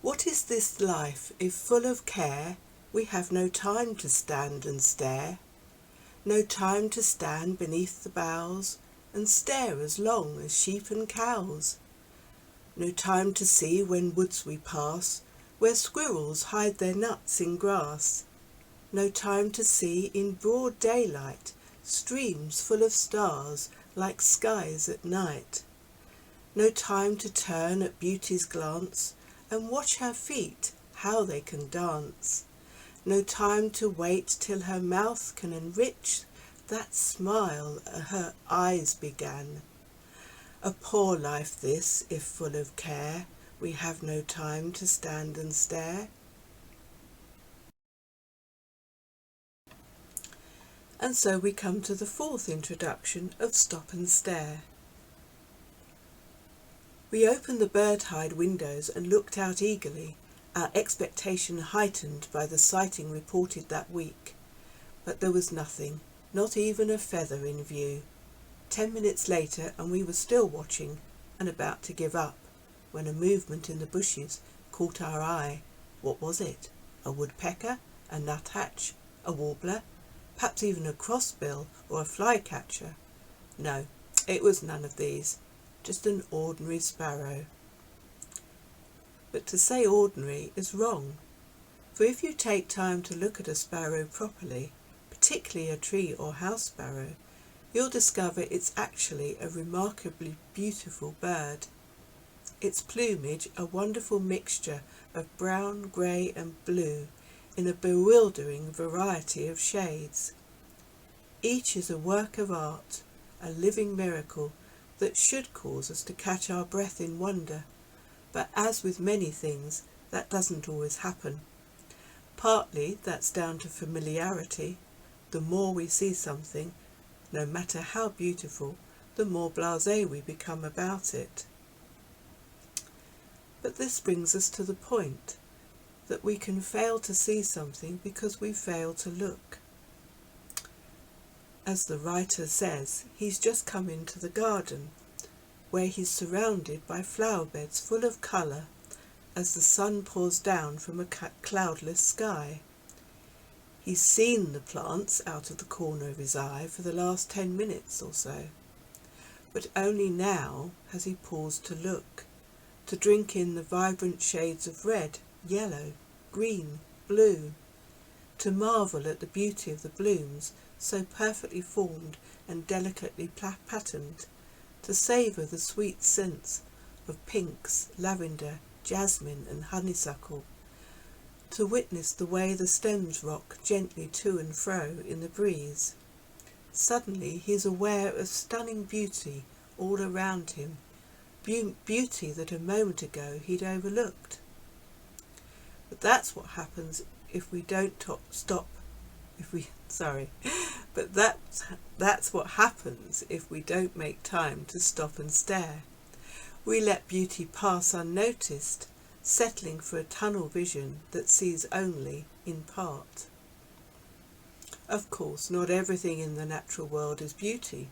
What is this life if full of care we have no time to stand and stare? No time to stand beneath the boughs and stare as long as sheep and cows. No time to see when woods we pass, where squirrels hide their nuts in grass. No time to see in broad daylight streams full of stars like skies at night. No time to turn at beauty's glance and watch her feet, how they can dance. No time to wait till her mouth can enrich that smile her eyes began. A poor life this, if full of care we have no time to stand and stare. And so we come to the fourth introduction of Stop and Stare. We opened the bird-hide windows and looked out eagerly, our expectation heightened by the sighting reported that week. But there was nothing, not even a feather in view. 10 minutes later and we were still watching and about to give up, when a movement in the bushes caught our eye. What was it? A woodpecker? A nuthatch? A warbler? Perhaps even a crossbill or a flycatcher? No, it was none of these, just an ordinary sparrow. But to say ordinary is wrong, for if you take time to look at a sparrow properly, particularly a tree or house sparrow, you'll discover it's actually a remarkably beautiful bird. Its plumage a wonderful mixture of brown, grey and blue in a bewildering variety of shades. Each is a work of art, a living miracle that should cause us to catch our breath in wonder, but as with many things, that doesn't always happen. Partly that's down to familiarity. The more we see something, no matter how beautiful, the more blasé we become about it. But this brings us to the point that we can fail to see something because we fail to look. As the writer says, he's just come into the garden, where he's surrounded by flower beds full of colour as the sun pours down from a cloudless sky. He's seen the plants out of the corner of his eye for the last 10 minutes or so, but only now has he paused to look, to drink in the vibrant shades of red, yellow, green, blue, to marvel at the beauty of the blooms so perfectly formed and delicately patterned, to savour the sweet scents of pinks, lavender, jasmine and honeysuckle, to witness the way the stems rock gently to and fro in the breeze. Suddenly he is aware of stunning beauty all around him, beauty that a moment ago he'd overlooked. But that's what happens if we don't that's what happens if we don't make time to stop and stare. We let beauty pass unnoticed, settling for a tunnel vision that sees only in part. Of course, not everything in the natural world is beauty.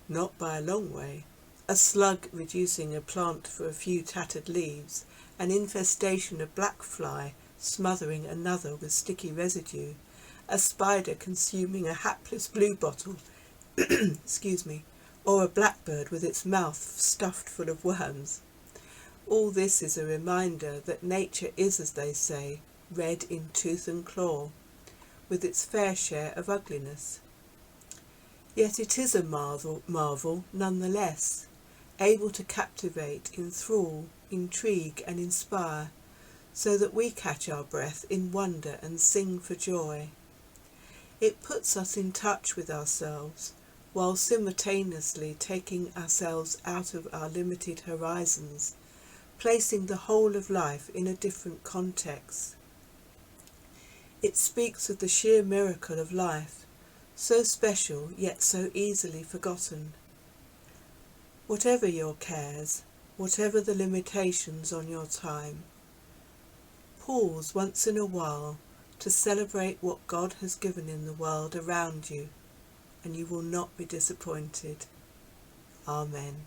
Not by a long way. A slug reducing a plant for a few tattered leaves, an infestation of black fly smothering another with sticky residue, a spider consuming a hapless bluebottle, excuse me, or a blackbird with its mouth stuffed full of worms. All this is a reminder that nature is, as they say, red in tooth and claw, with its fair share of ugliness. Yet it is a marvel nonetheless, able to captivate, enthrall, intrigue and inspire, so that we catch our breath in wonder and sing for joy. It puts us in touch with ourselves, while simultaneously taking ourselves out of our limited horizons, placing the whole of life in a different context. It speaks of the sheer miracle of life, so special yet so easily forgotten. Whatever your cares, whatever the limitations on your time, pause once in a while to celebrate what God has given in the world around you, and you will not be disappointed. Amen.